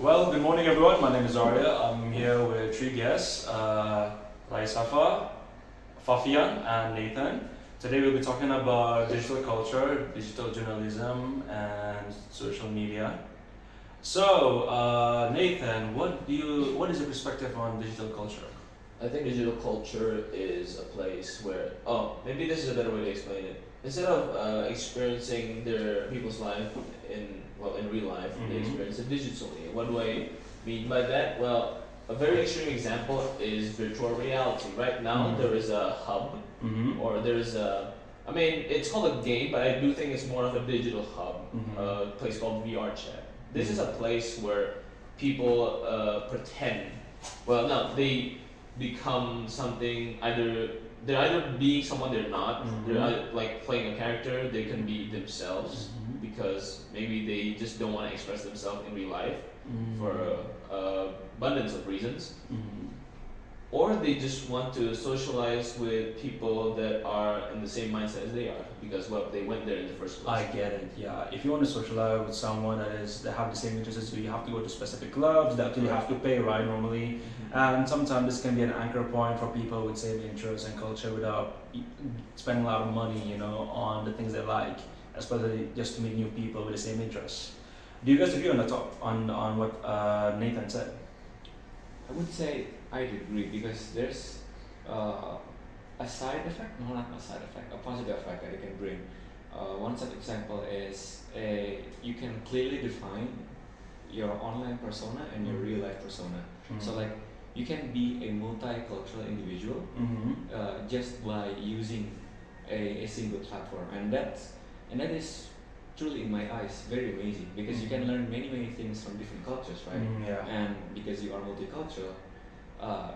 Well, good morning, everyone. My name is Arya. I'm here with three guests, Raisafa, Fafian, and Nathan. Today we'll be talking about digital culture, digital journalism, and social media. So, Nathan, what is your perspective on digital culture? I think digital culture is a place where, maybe this is a better way to explain it. Instead of experiencing their people's life in real life, they Mm-hmm. experience it digitally. What do I mean by that? Well, a very extreme example is virtual reality. Right now, Mm-hmm. there is a hub, Mm-hmm. or there is a, I mean, it's called a game, but I do think it's more of a digital hub, Mm-hmm. a place called VR Chat. This is a place where people pretend, well, no, they become something, they're either being someone they're not, they're Mhm. either like playing a character, they can be themselves Mhm. because maybe they just don't want to express themselves in real life for Mm-hmm. abundance of reasons, Mm-hmm. or they just want to socialize with people that are in the same mindset as they are because well they went there in the first I place. get it. Yeah. If you want to socialize with someone that have the same interests as you have to go to specific clubs that you have to pay, right? Normally, and sometimes this can be an anchor point for people with same interests and culture without spending a lot of money, on the things they like, especially just to meet new people with the same interests. Do you guys agree on the top on what Nathan said? I would say I'd agree because there's uh, a side effect, no, not a side effect, a positive effect that it can bring. One such example is you can clearly define your online persona and your real life persona. So, like, you can be a multicultural individual Mm-hmm. just by using a single platform, and that is truly, in my eyes, very amazing because you can learn many things from different cultures, right? Yeah. And because you are multicultural, uh,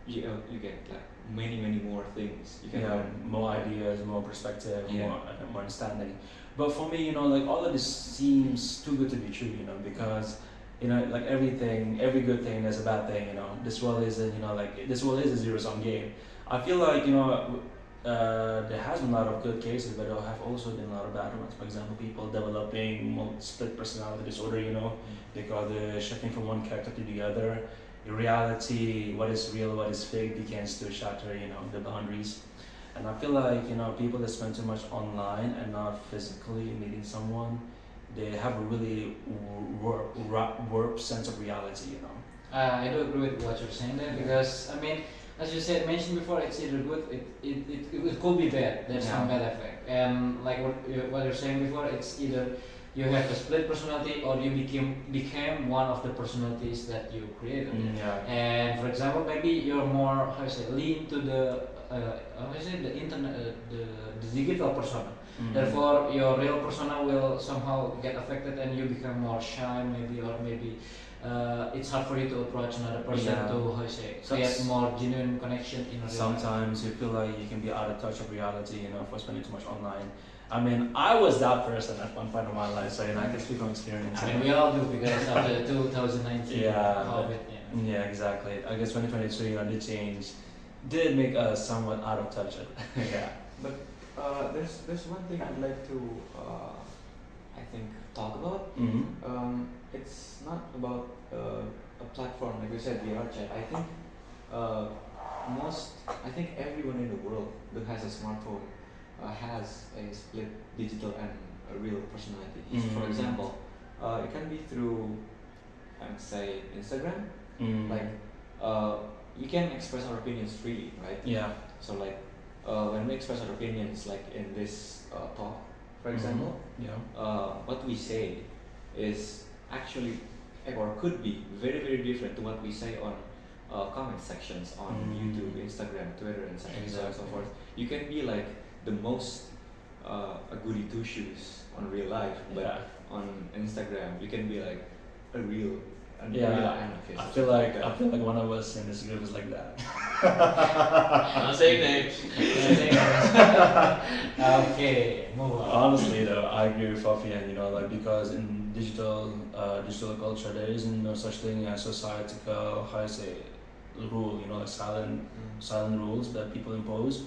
you get like many more things you can Yeah, learn. more ideas, more perspective, Yeah. more understanding. But for me, like all of this seems too good to be true, because like every good thing there's a bad thing, This world isn't, like this world is a zero-sum game. I feel like there has been a lot of good cases, but there have also been a lot of bad ones. For example, people developing split personality disorder, because they're shifting from one character to the other. In reality, what is real, what is fake begins to shatter, the boundaries. And I feel like, people that spend too much online and not physically meeting someone, they have a really warped sense of reality. I do agree with what you're saying there because I mean, as you said, mentioned before, it's either good, it could be bad. There's some Yeah. bad effect, and like what you're saying before, it's either you have a split personality or you became one of the personalities that you created. Yeah. And for example, maybe you're more how you say lean to the how you say the internet the digital persona. Mhm. Therefore, your real persona will somehow get affected, and you become more shy, maybe, or maybe it's hard for you to approach another person Yeah. to how you say So- create more genuine connection in real life. Sometimes you feel like you can be out of touch of reality, for spending too much online. I mean, I was that person at one point of my life, so I can speak from experience. I mean, we all do because of the 2019 Yeah. COVID. Yeah. Yeah, exactly. I guess 2023, the change did make us somewhat out of touch. Yeah. But there's one thing I'd like to I think talk about. Mm-hmm. It's not about a platform like we said, VR chat. Uh, I think everyone in the world that has a smartphone has a split digital and a real personality. For Mhm. example, it can be through, I would say, Instagram. Mm. Like, we can express our opinions freely, right? Yeah. So, like, when we express our opinions, like in this talk, for example, Yeah. what we say is actually or could be very different to what we say on comment sections on YouTube, Instagram, Twitter, and so on and so Exactly. forth. You can be like the most a goody two shoes on real life, but Yeah. on Instagram you can be like a real Yeah. anarchist. I feel like one of us in this group is like that. Not saying names. Okay, move on. Honestly, though, I agree with Fafian. Because in digital culture, there isn't no such thing as societal, how you say, rule. Like silent rules that people impose.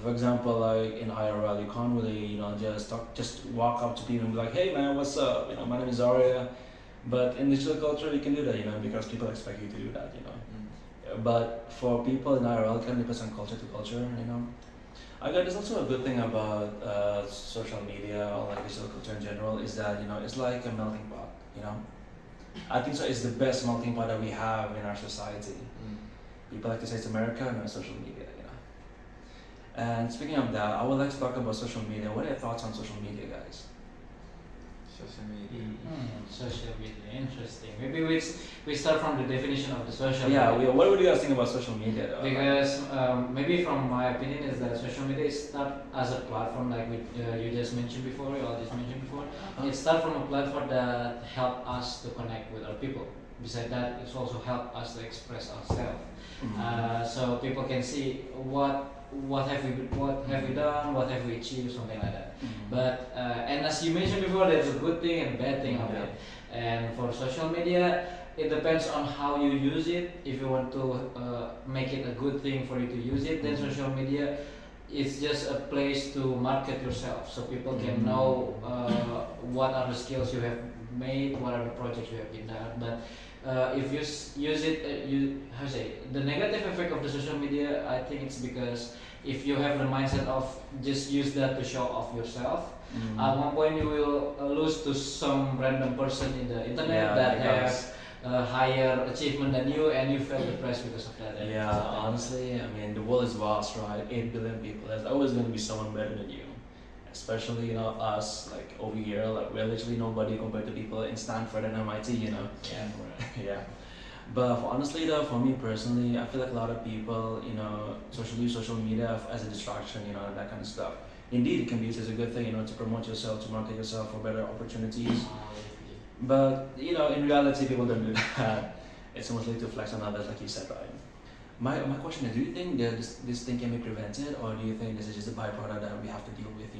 For example, like in IRL, you can't really, just walk up to people and be like, "Hey, man, what's up? My name is Arya. But in digital culture, you can do that, because people expect you to do that, But for people in IRL, it kind of depends on culture to culture. I got there's also a good thing about social media or like digital culture in general is that it's like a melting pot. I think so. It's the best melting pot that we have in our society. People like to say it's America, no, social media. And speaking of that, I would like to talk about social media. What are your thoughts on social media, guys? Social media. Social media, interesting. Maybe we start from the definition of the social Yeah, media. what do you guys think about social media, though? Because maybe from my opinion is that social media is start as a platform like you just mentioned before, you all just mentioned before. It start from a platform that help us to connect with other people. Besides that, it's also help us to express ourselves. So people can see what have we done, what have we achieved, something like that. But and as you mentioned before, there's a good thing and bad thing of it. And for social media, it depends on how you use it. If you want to make it a good thing for you to use it, then social media is just a place to market yourself, so people can know what are the skills you have made, what are the projects you have been done. But if you use it, the negative effect of the social media, I think it's because if you have the mindset of just use that to show off yourself, at one point you will lose to some random person in the internet that has a higher achievement than you, and you feel depressed because of that. Yeah, honestly, I mean, the world is vast, right? 8 billion people. There's always going to be someone better than you. Especially, us, like over here, like we're literally nobody compared to people in Stanford and MIT, Yeah. Yeah. But honestly, though, for me personally, I feel like a lot of people, use social media as a distraction, and that kind of stuff. Indeed, it can be used as a good thing, to promote yourself, to market yourself for better opportunities. But, in reality, people don't do that. It's mostly to flex on others, like you said, right? My question is, do you think that this thing can be prevented, or do you think this is just a byproduct that we have to deal with,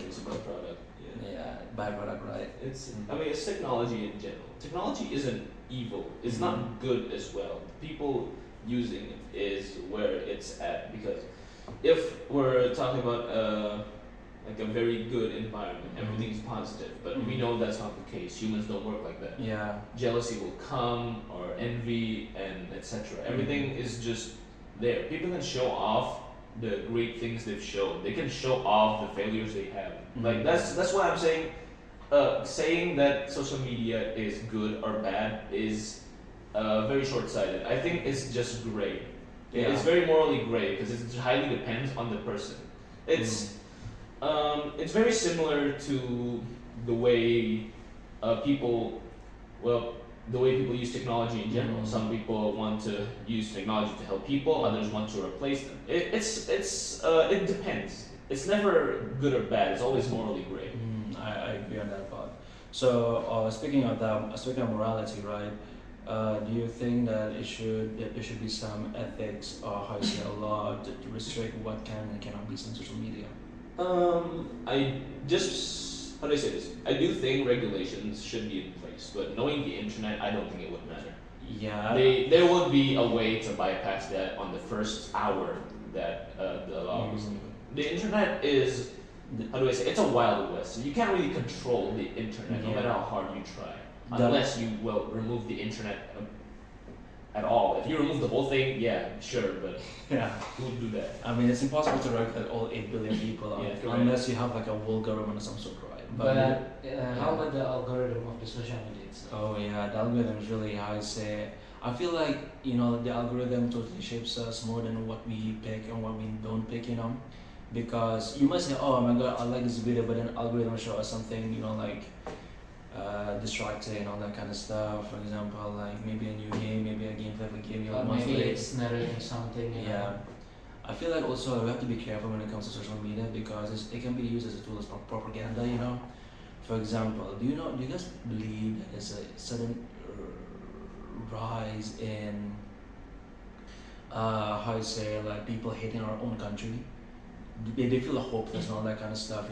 It's a byproduct. yeah, byproduct, right? It's technology in general. Technology isn't evil. It's not good as well. People using it is where it's at, because if we're talking about like a very good environment, everything's positive, but we know that's not the case. Humans don't work like that. Yeah. Jealousy will come, or envy, and etc. Everything is just there. People can show off the great things they've shown. They can show off the failures they have. Like that's why I'm saying, saying that social media is good or bad is very short-sighted. I think it's just gray. Yeah. It's very morally gray because it highly depends on the person. It's very similar to the way people, the way people use technology in general. Some people want to use technology to help people, others want to replace them. It depends. It's never good or bad. It's always morally gray. I agree on that part. So speaking of morality, right? Do you think that there should be some ethics or how you say a law to restrict what can and cannot be seen on social media? How do I say this? I do think regulations should be in place, but knowing the internet, I don't think it would matter. Yeah. There would be a way to bypass that on the first hour that the law was given. The internet is, how do I say, it's a wild west. So you can't really control the internet no matter how hard you try. Unless you, remove the internet at all. If you remove the whole thing, yeah, sure, but who would do that? I mean, it's impossible to regulate all 8 billion people unless you have like a world government of some sort, right? But how about the algorithm of the social media itself? Oh yeah, the algorithm is really how I say. I feel like the algorithm totally shapes us more than what we pick and what we don't pick. Because you might say, oh my god, I like this video, but then algorithm show us something like distracting, all that kind of stuff. For example, like maybe a new game, maybe a gameplay of a game you Or want to maybe play. it's narrating something. Yeah. I feel like also we have to be careful when it comes to social media because it can be used as a tool as propaganda. For example, do you guys believe that there's a sudden rise in how you say, like, people hating our own country? They feel hopeless and all that kind of stuff.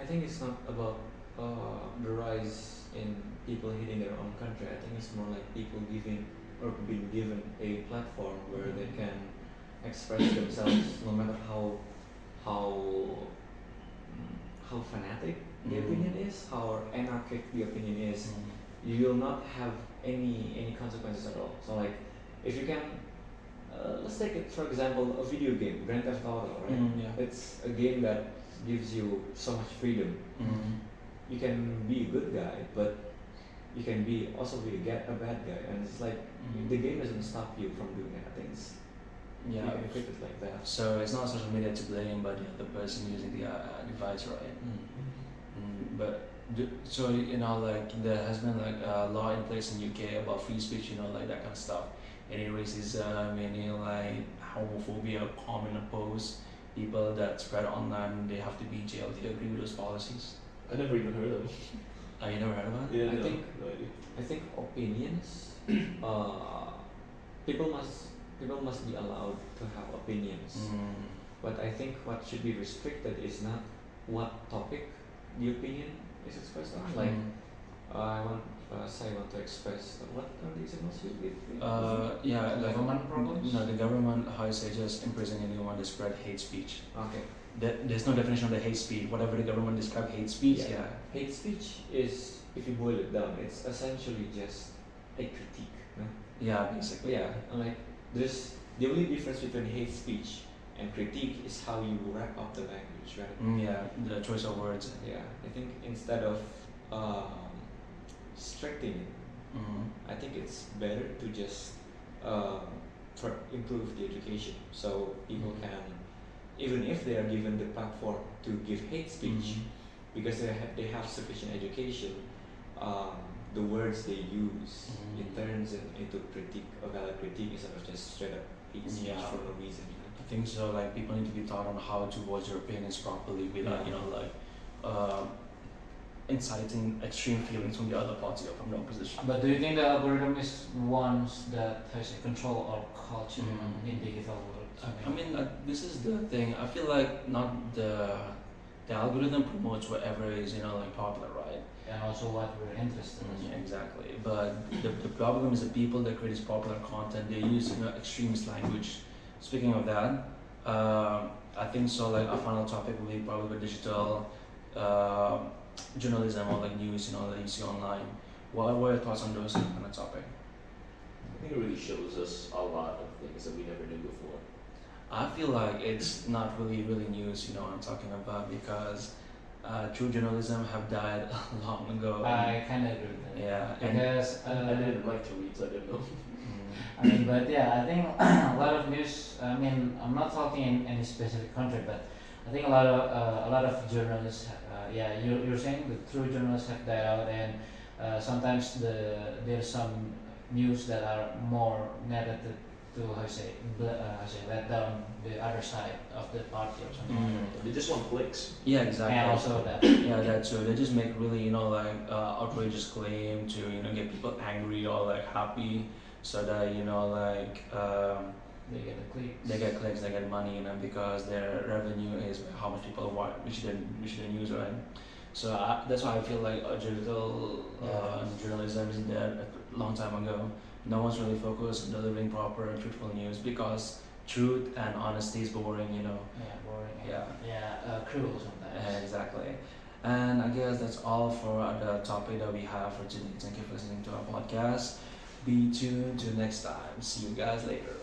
I think it's not about the rise in people hating their own country. I think it's more like people giving or being given a platform where they can express themselves, no matter how fanatic the opinion is, how anarchic the opinion is. you will not have any consequences at all. So like, if you can, let's take it for example, a video game, Grand Theft Auto, right? Yeah. It's a game that gives you so much freedom. You can be a good guy, but you can also be a bad guy, and it's like the game doesn't stop you from doing bad things. You Yeah. can equip it like that. So it's not social media to blame, but the person using the device, right? But so like there has been like a law in place in UK about free speech, like that kind of stuff. Any racism, any like homophobia, common oppose people that spread online, they have to be jailed. Do you agree with those policies? I never even heard of them. Oh, you never heard of it? Yeah, I think no idea. I think opinions. People must be allowed to have opinions. But I think what should be restricted is not what topic the opinion is expressed on. Like I want to express what are the examples you give? Yeah, like Government problems? No, the government, how you say, just imprison anyone that spread hate speech. Okay. There's no definition of the hate speech. Whatever the government describe hate speech, yeah. Hate speech is, if you boil it down, it's essentially just a critique. No? Yeah, basically. Yeah, and like there's the only difference between hate speech and critique is how you wrap up the language, right? Yeah, the choice of words. Yeah, I think instead of strengthening it, I think it's better to just improve the education so people can, even if they are given the platform to give hate speech, because they have sufficient education, the words they use it turns into critique, a valid critique instead of just straight up hate speech Yeah. for no reason. I think so. Like people need to be taught on how to voice their opinions properly without, inciting extreme feelings from the other party or from the opposition. But do you think the algorithm is ones that has a control our culture in digital world? I mean, this is the thing. I feel like not the algorithm promotes whatever is popular, right? And also what we're interested in. Yeah, exactly. But the problem is the people that create this popular content. They use extremist language. Speaking of that, I think so. Like our final topic will be probably digital journalism or like news, that you see online. What were your thoughts on those kind of topic? I think it really shows us a lot of things that we never knew before. I feel like it's not really news, what I'm talking about, because true journalism have died long ago. I kind of agree with that. Yeah, Because I didn't like to read, so I didn't know. I mean, but yeah, I think a lot of news. I mean, I'm not talking in any specific country, but I think a lot of journalists. You're saying the true journalists have died out, and sometimes there's some news that are more negative to let down the other side of the party or something like that. They just want clicks. Yeah, exactly. And also that. Yeah, that too. They just make really, outrageous claim to, get people angry or like happy, so that They get the clicks. they get clicks, they get money, because their revenue is how much people watch, which they use, right? So that's why I feel like digital journalism is dead a long time ago. No one's really focused on delivering proper and truthful news because truth and honesty is boring, Yeah, boring. Yeah. Yeah, cruel sometimes. Exactly. And I guess that's all for the topic that we have for today. Thank you for listening to our podcast. Be tuned to next time. See you guys later.